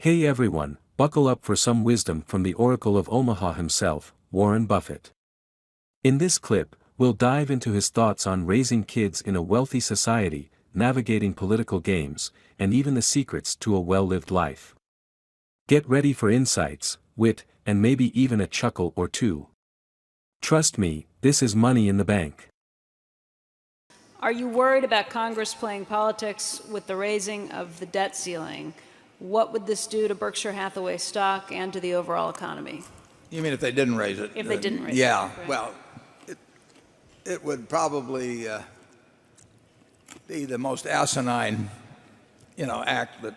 Hey everyone, buckle up for some wisdom from the Oracle of Omaha himself, Warren Buffett. In this clip, we'll dive into his thoughts on raising kids in a wealthy society, navigating political games, and even the secrets to a well-lived life. Get ready for insights, wit, and maybe even a chuckle or two. Trust me, this is money in the bank. Are you worried about Congress playing politics with the raising of the debt ceiling? What would this do to Berkshire Hathaway stock and to the overall economy? You mean if they didn't raise it? If they didn't raise it. Yeah, Right. well, it would probably be the most asinine, act that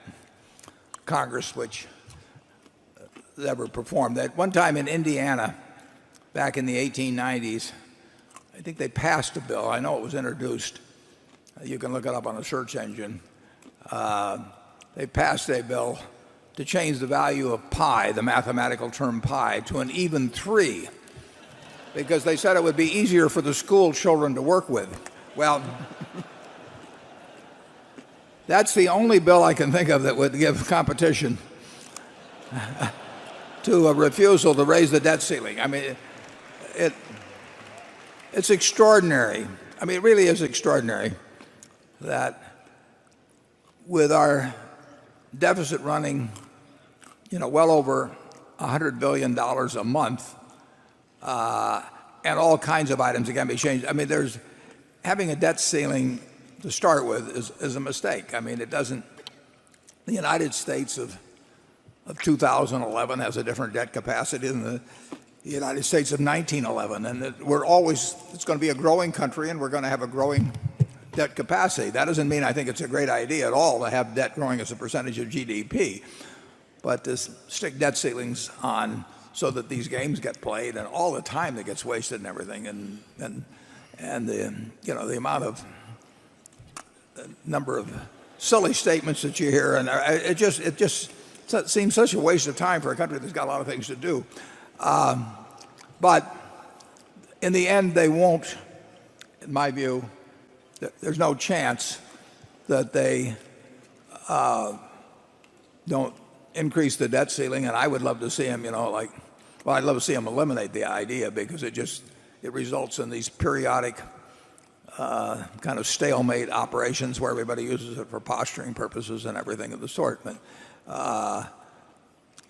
Congress which ever performed. At one time in Indiana, back in the 1890s, I think they passed a bill. I know it was introduced. You can look it up on a search engine. They passed a bill to change the value of pi, the mathematical term pi, to an even 3, because they said it would be easier for the school children to work with. Well, that's the only bill I can think of that would give competition to a refusal to raise the debt ceiling. I mean, it's extraordinary. I mean, it really is extraordinary that with our deficit running, well over $100 billion a month, and all kinds of items that can be changed. I mean, having a debt ceiling to start with is a mistake. I mean, it doesn't. The United States of 2011 has a different debt capacity than the United States of 1911, and it's going to be a growing country, and we're going to have a growing debt capacity. That doesn't mean I think it's a great idea at all to have debt growing as a percentage of GDP, but to stick debt ceilings on so that these games get played and all the time that gets wasted and everything, and the amount of number of silly statements that you hear, and it just seems such a waste of time for a country that's got a lot of things to do. But in the end, they won't, in my view. There's no chance that they don't increase the debt ceiling, and I would love to see them, I'd love to see them eliminate the idea, because it results in these periodic kind of stalemate operations where everybody uses it for posturing purposes and everything of the sort. But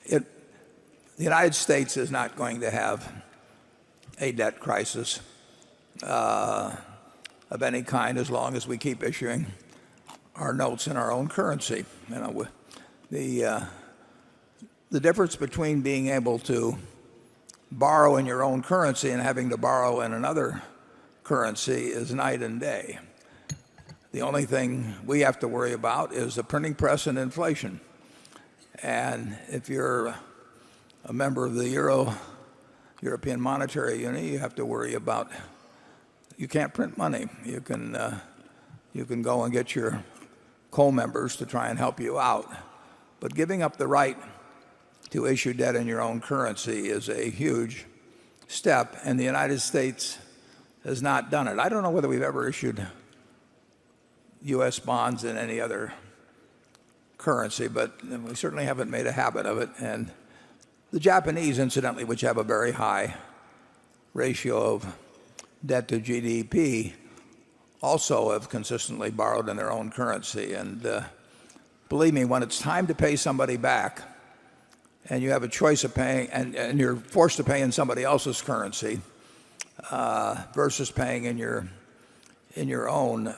the United States is not going to have a debt crisis of any kind as long as we keep issuing our notes in our own currency. The difference between being able to borrow in your own currency and having to borrow in another currency is night and day. The only thing we have to worry about is the printing press and inflation. And if you're a member of the European Monetary Union, you have to worry about, you can't print money. You can go and get your co-members to try and help you out. But giving up the right to issue debt in your own currency is a huge step, and the United States has not done it. I don't know whether we've ever issued U.S. bonds in any other currency, but we certainly haven't made a habit of it. And the Japanese, incidentally, which have a very high ratio of debt to GDP, also have consistently borrowed in their own currency. And believe me, when it's time to pay somebody back, and you have a choice of paying, and you're forced to pay in somebody else's currency versus paying in your own,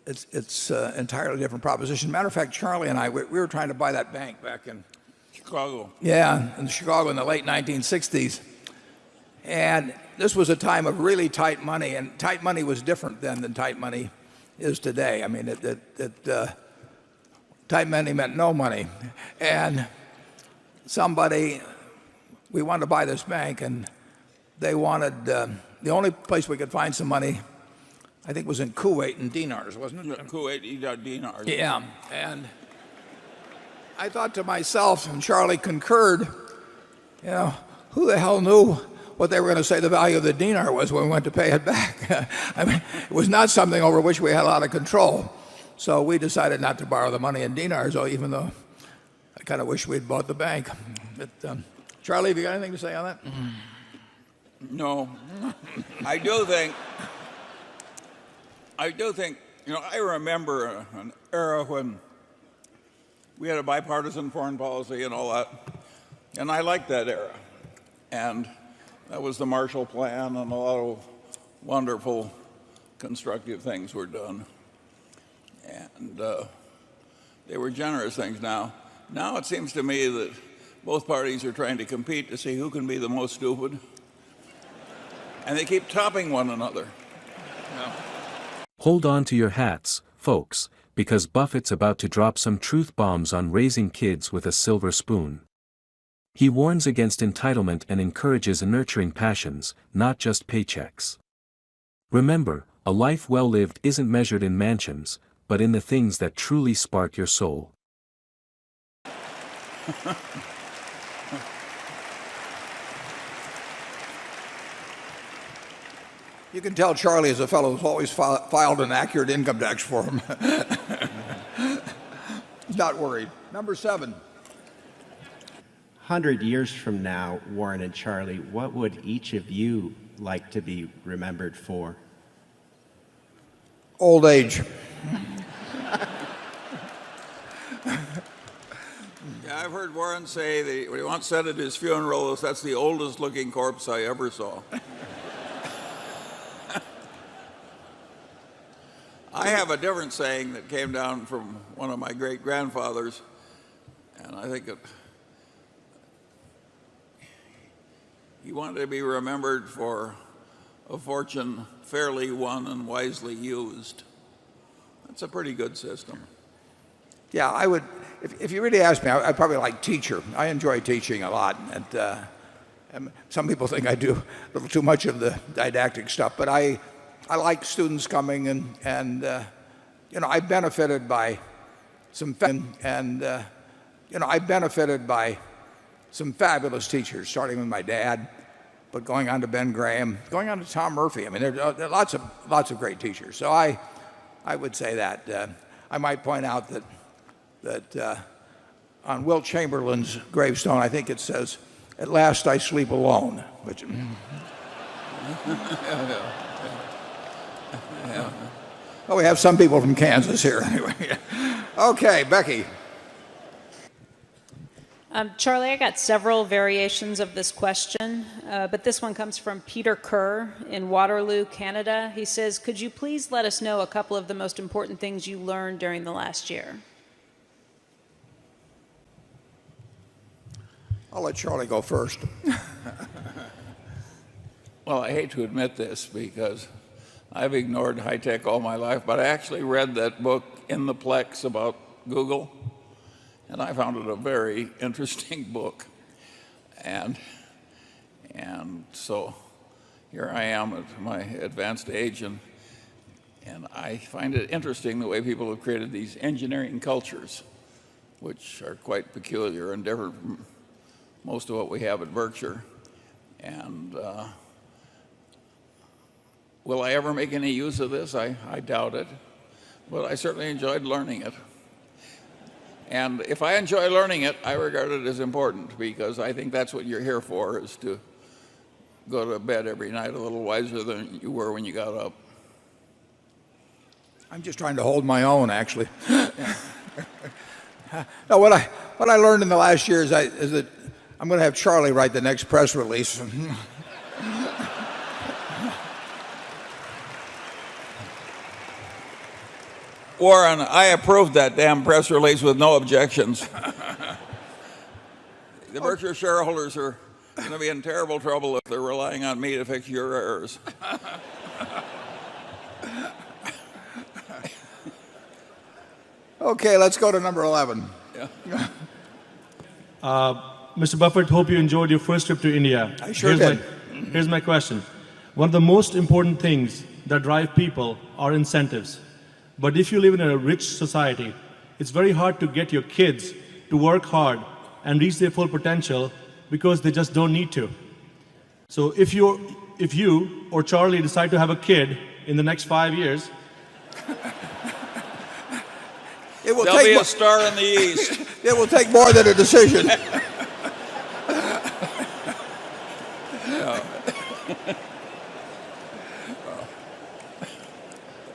it's an entirely different proposition. Matter of fact, Charlie and I, we were trying to buy that bank back in Chicago. Yeah, in Chicago in the late 1960s. And this was a time of really tight money, and tight money was different then than tight money is today. I mean, tight money meant no money. And we wanted to buy this bank, and they wanted, the only place we could find some money, I think, was in Kuwait in dinars, wasn't it? Yeah, Kuwait dinars. Yeah, and I thought to myself, and Charlie concurred, who the hell knew what they were going to say the value of the dinar was when we went to pay it back? I mean, it was not something over which we had a lot of control. So we decided not to borrow the money in dinars, even though kind of wish we'd bought the bank. But, Charlie, have you got anything to say on that? No. I do think, I remember an era when we had a bipartisan foreign policy and all that, and I liked that era. And that was the Marshall Plan, and a lot of wonderful, constructive things were done. And they were generous things. Now it seems to me that both parties are trying to compete to see who can be the most stupid. And they keep topping one another. Yeah. Hold on to your hats, folks, because Buffett's about to drop some truth bombs on raising kids with a silver spoon. He warns against entitlement and encourages nurturing passions, not just paychecks. Remember, a life well lived isn't measured in mansions, but in the things that truly spark your soul. You can tell Charlie is a fellow who's always filed an accurate income tax form. He's not worried. Number 7. 100 years from now, Warren and Charlie, what would each of you like to be remembered for? Old age. Yeah, I've heard Warren say that what he once said at his funeral is, "That's the oldest looking corpse I ever saw." I have a different saying that came down from one of my great-grandfathers, and I think he wanted to be remembered for a fortune fairly won and wisely used. That's a pretty good system. Yeah, I would, if you really ask me, I'd probably like teacher. I enjoy teaching a lot. And some people think I do a little too much of the didactic stuff, but I like students coming and I benefited by some fabulous teachers, starting with my dad, but going on to Ben Graham, going on to Tom Murphy. I mean, there are lots of great teachers. So I would say that. I might point out that on Wilt Chamberlain's gravestone, I think it says, "At last I sleep alone," which. Yeah. Well, we have some people from Kansas here anyway. Okay, Becky. Charlie, I got several variations of this question, but this one comes from Peter Kerr in Waterloo, Canada. He says, could you please let us know a couple of the most important things you learned during the last year? I'll let Charlie go first. Well, I hate to admit this because I've ignored high tech all my life, but I actually read that book, In the Plex, about Google, and I found it a very interesting book. And so here I am at my advanced age, and I find it interesting the way people have created these engineering cultures, which are quite peculiar and different from most of what we have at Berkshire. And will I ever make any use of this? I doubt it, but I certainly enjoyed learning it. And if I enjoy learning it, I regard it as important, because I think that's what you're here for, is to go to bed every night a little wiser than you were when you got up. I'm just trying to hold my own, actually. No, what I learned in the last year is that I'm going to have Charlie write the next press release. Warren, I approved that damn press release with no objections. The Berkshire shareholders are going to be in terrible trouble if they're relying on me to fix your errors. Okay, let's go to number 11. Yeah. Mr. Buffett, hope you enjoyed your first trip to India. I sure did. Here's my question. One of the most important things that drive people are incentives. But if you live in a rich society, it's very hard to get your kids to work hard and reach their full potential because they just don't need to. So if you or Charlie decide to have a kid in the next 5 years, it will There'll be take a star in the east. it will take more than a decision.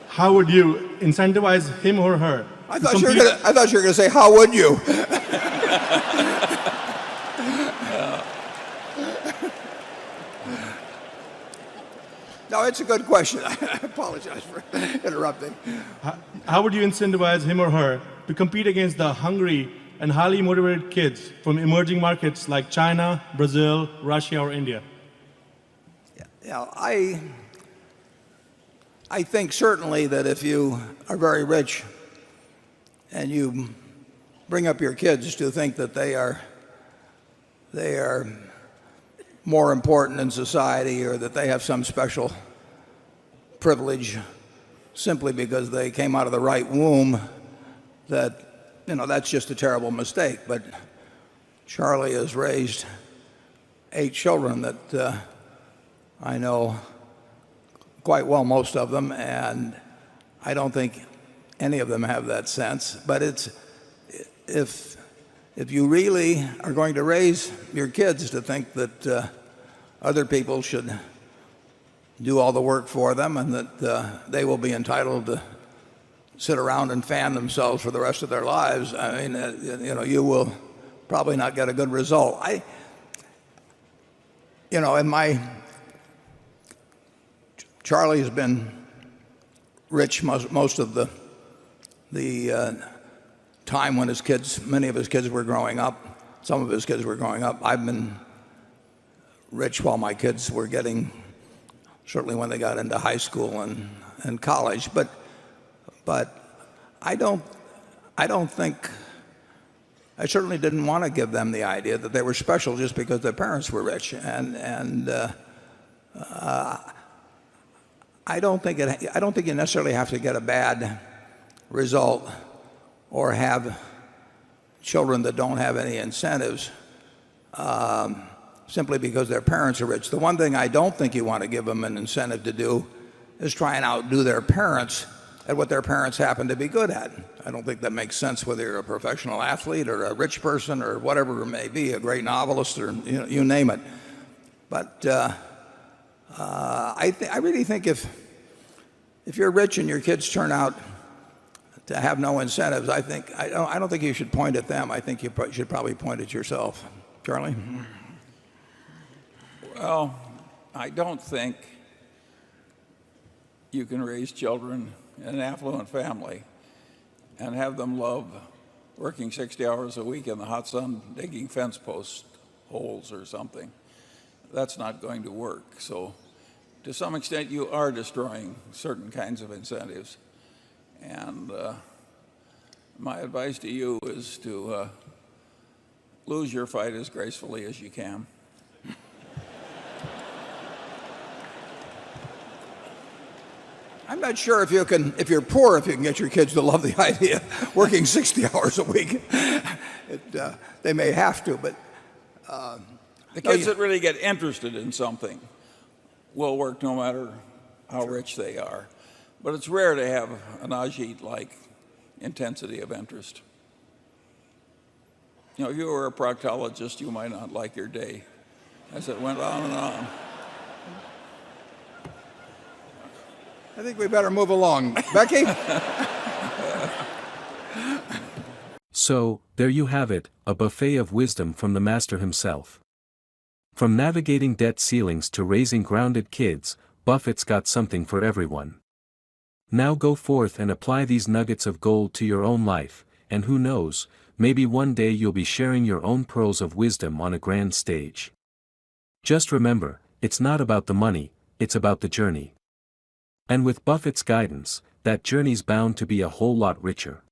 How would you incentivize him or her? I thought you were going to say, how would you? No, it's a good question. I apologize for interrupting. How would you incentivize him or her to compete against the hungry and highly motivated kids from emerging markets like China, Brazil, Russia, or India? Yeah, I think certainly that if you are very rich and you bring up your kids to think that they are more important in society, or that they have some special privilege simply because they came out of the right womb, that's just a terrible mistake. But Charlie has raised 8 children that I know quite well, most of them, and I don't think any of them have that sense. But if you really are going to raise your kids to think that other people should do all the work for them, and that they will be entitled to sit around and fan themselves for the rest of their lives, I mean, you will probably not get a good result. Charlie has been rich most of the time when many of his kids were growing up. Some of his kids were growing up. I've been rich while my kids were certainly when they got into high school and college. But I certainly didn't want to give them the idea that they were special just because their parents were rich. And I don't think you necessarily have to get a bad result or have children that don't have any incentives simply because their parents are rich. The one thing I don't think you want to give them an incentive to do is try and outdo their parents at what their parents happen to be good at. I don't think that makes sense, whether you're a professional athlete or a rich person or whatever it may be, a great novelist, or you name it. But I really think if you're rich and your kids turn out to have no incentives, I don't think you should point at them. I think you should probably point at yourself. Charlie? Well, I don't think you can raise children in an affluent family and have them love working 60 hours a week in the hot sun digging fence post holes or something. That's not going to work. So to some extent you are destroying certain kinds of incentives. And my advice to you is to lose your fight as gracefully as you can. I'm not sure if you're poor, if you can get your kids to love the idea of working 60 hours a week. They may have to, but the kids that really get interested in something will work no matter how rich they are. But it's rare to have an Ajit-like intensity of interest. If you were a proctologist, you might not like your day as it went on and on. I think we better move along. Becky? So, there you have it, a buffet of wisdom from the master himself. From navigating debt ceilings to raising grounded kids, Buffett's got something for everyone. Now go forth and apply these nuggets of gold to your own life, and who knows, maybe one day you'll be sharing your own pearls of wisdom on a grand stage. Just remember, it's not about the money, it's about the journey. And with Buffett's guidance, that journey's bound to be a whole lot richer.